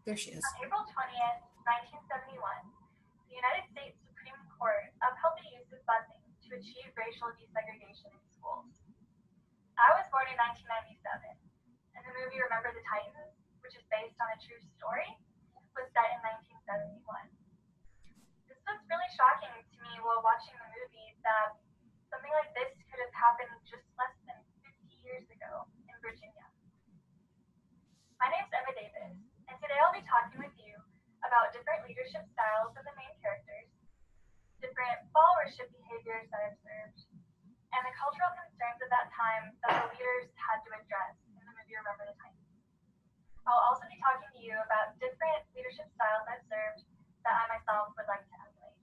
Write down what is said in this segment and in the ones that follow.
There she is. On April 20th, 1971, the United States Supreme Court upheld the use of busing to achieve racial desegregation in schools. I was born in 1997, and the movie Remember the Titans, which is based on a true story, was set in 1971. This was really shocking to me while watching the movie that something like this could have happened just less than 50 years ago in Virginia. My name's Emma Davis, and today I'll be talking with you about different leadership styles of the main characters, different followership behaviors that are observed, and the cultural concerns of that time that the leaders had to address in the movie Remember the Titans. I'll also be talking to you about different leadership styles I've observed that I myself would like to emulate.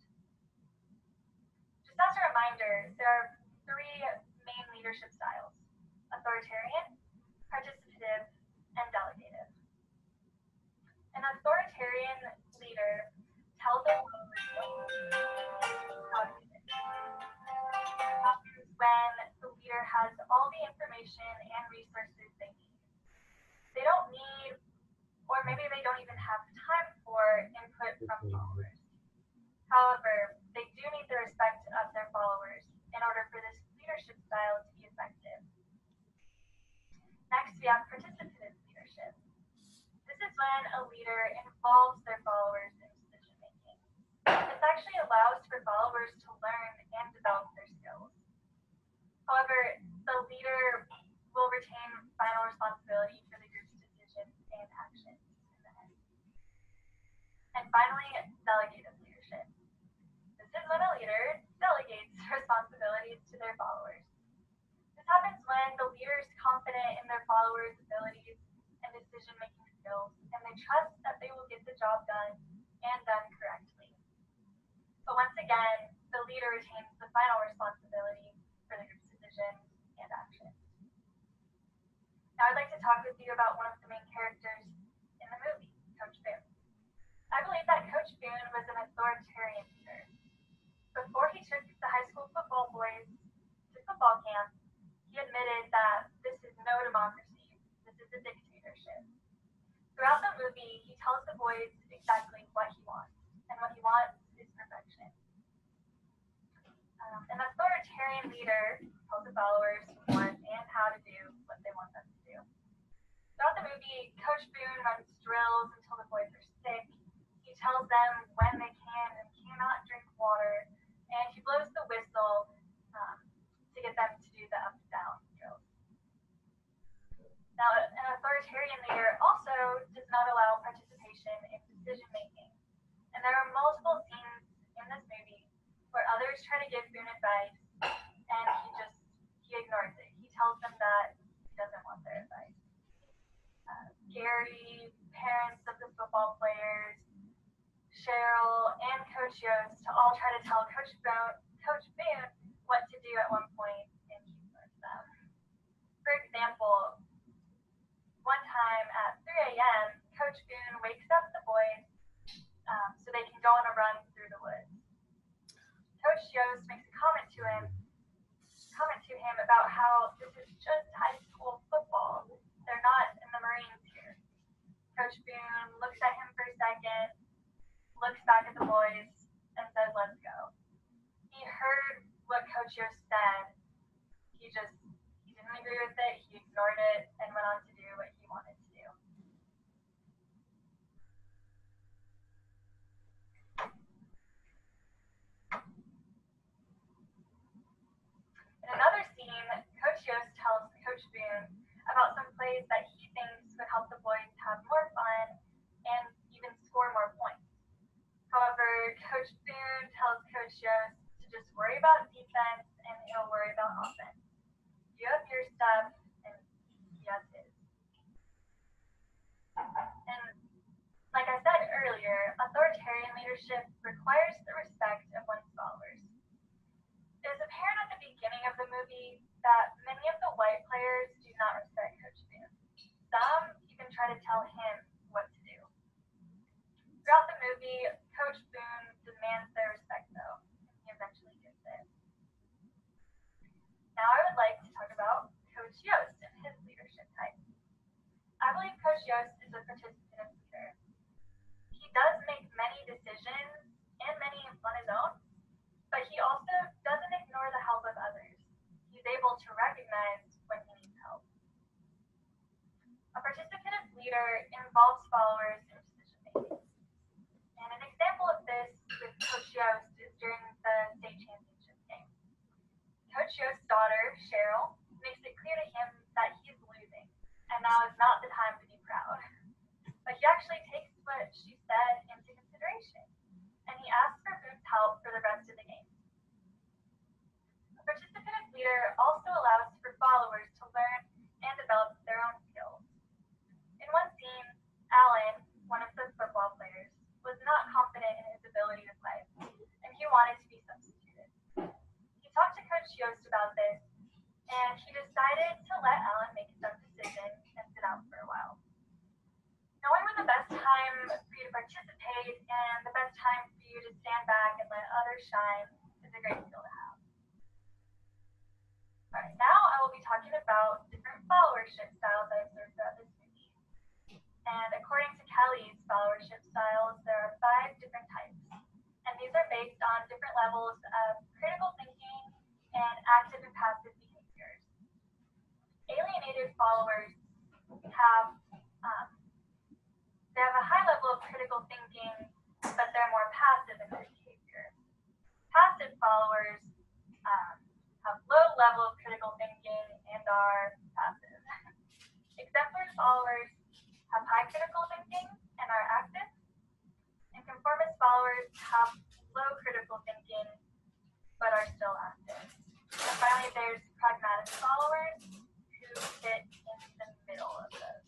Just as a reminder, there are three main leadership styles: authoritarian, participative, and delegative. An authoritarian leader tells their followers how to do things. This happens when the leader has all the information and resources they need. They don't need, or maybe they don't even have time for input from followers. However, they do need the respect of their followers in order for this leadership style to be effective. Next, we have participative leadership. This is when a leader involves their followers in decision making. This actually allows for followers to learn and develop their skills. However, the leader will retain final responsibility for the group's decisions and actions in the end. And finally, delegative leadership. This is when a leader delegates responsibilities to their followers. This happens when the leader is confident in their followers' abilities and decision making skills, and they trust that they will get the job done and done correctly. But once again, the leader retains the final responsibility for the group's decisions and actions. Now, I'd like to talk with you about one of the main characters in the movie, Coach Boone. I believe that Coach Boone was an authoritarian leader. Before he took the high school football boys to football camp, he admitted that this is no democracy, this is a dictatorship. Throughout the movie, he tells the boys exactly what he wants, and what he wants is perfection. An authoritarian leader tells the followers what and how to do what they want them to do. Throughout the movie, Coach Boone runs drills until the boys are sick. He tells them when they can and cannot drink water, and he blows the whistle to get them to do the up and down drills. Now, an authoritarian leader also does not allow participation in decision making, and there are multiple scenes in this movie where others try to give Boone advice, and he ignores it. He tells them that he doesn't want their advice. Gary, parents of the football players, Cheryl, and Coach Yost all try to tell Coach Boone what to do at one point, and he ignores them. For example, one time at 3 a.m., Coach Boone wakes up the boys so they can go on a run through the woods. Coach Yost makes a comment to him about how this is just high school football. They're not in the Marines here. Coach Boone looks at him for a second, looks back at the boys, and says, "Let's go." He heard what Coach Yost said. He didn't agree with it. He ignored it and went on to do what he wanted to do. In another scene, Coach Yost tells Coach Boone about some plays that he thinks would help the boys have more fun and even score more points. However, Coach Boone tells Coach Yost to just worry about defense and he'll worry about offense. You have your stuff and he has his. And like I said earlier, authoritarian leadership requires the respect of one's followers. It is apparent at the beginning of the movie that many of the white players do not respect Coach Boone. Some even try to tell him what to do. Throughout the movie, Coach Boone demands their respect, though, and he eventually gets it. Now I would like to talk about Coach Yost and his leadership type. I believe Coach Yost is a participative leader. involves followers in decision making. And an example of this with Coach Yost is during the state championship game. Coach Yost's daughter, Cheryl, makes it clear to him that he's losing, and now is not the time to be proud. But he actually takes what she said into consideration, and he asks for Boone's help for the rest of the game. A participative leader also allows for followers to learn and develop their own skills. In one scene, Alan, one of the football players, was not confident in his ability to play, and he wanted to be substituted. He talked to Coach Yost about this, and he decided to let Alan make his own decision and sit out for a while. Knowing when the best time for you to participate and the best time for you to stand back and let others shine is a great skill to have. All right, now I will be talking about different followership styles I observed throughout this movie. And according to Kelly's followership styles, there are 5 different types. And these are based on different levels of critical thinking and active and passive behaviors. Alienated followers have they have a high level of critical thinking, but they're more passive in their behavior. Passive followers have low level of critical thinking and are passive. Exemplary followers have high critical thinking and are active. And conformist followers have low critical thinking, but are still active. And finally, there's pragmatic followers who fit in the middle of those.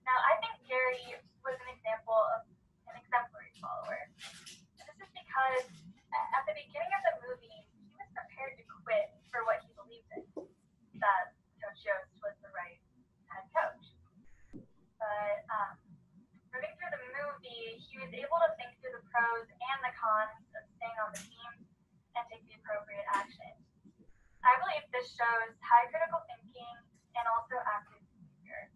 Now, I think Gary was an example of an exemplary follower. And this is because at the beginning of the movie, he was prepared to quit for what he believed in, that Coach Yost was the right head coach. But moving through the movie, he was able to think through the pros and the cons of staying on the team and take the appropriate action. I believe this shows high critical thinking and also active behavior.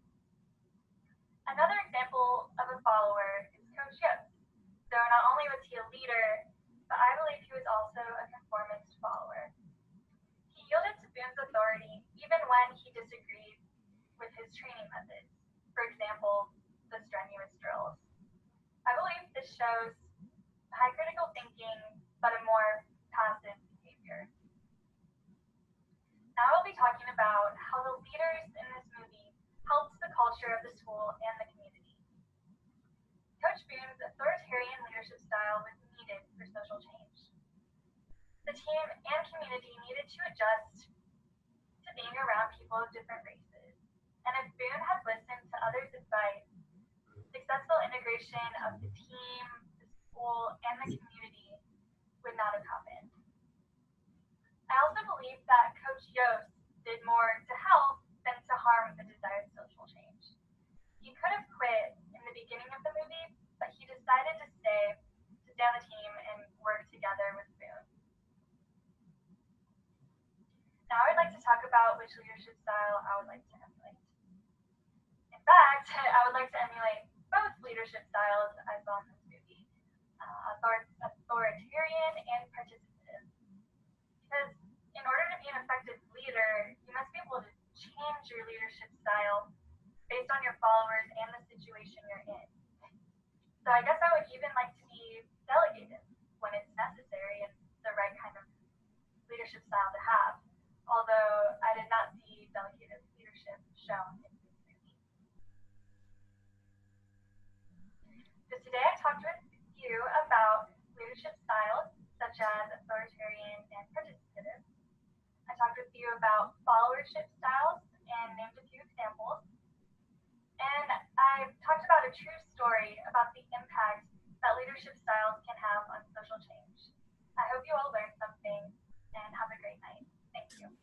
Another example of a follower is Coach Yost. So not only was he a leader, but I believe he was also a conformist follower. He yielded to Boone's authority even when he disagreed with his training methods. For example, the strenuous drills. I believe this shows high critical thinking, but a more passive behavior. Now I'll be talking about how the leaders in this movie helped the culture of the school and the community. Coach Boone's authoritarian leadership style was needed for social change. The team and community needed to adjust to being around people of different races. And if Boone had listened to others' advice, successful integration of the team, the school, and the community would not have happened. I also believe that Coach Yost did more to help than to harm the desired social change. He could have quit in the beginning of the movie, but he decided to stay on the team and work together with Boone. Now I would like to talk about which leadership style I would like to emulate. In fact, I would like to emulate both leadership styles I saw in this movie, authoritarian and participative. Because in order to be an effective leader, you must be able to change your leadership style based on your followers and the situation you're in. So I guess I would even like to be delegated when it's necessary and the right kind of leadership style to have, although I did not see delegated leadership shown in this movie. So today I talked with you about leadership styles such as authoritarian and participative. I talked with you about followership styles and named a few examples. And I talked about a true story about the impact that leadership styles can have on social change. I hope you all learned something and have a great night. Thank you.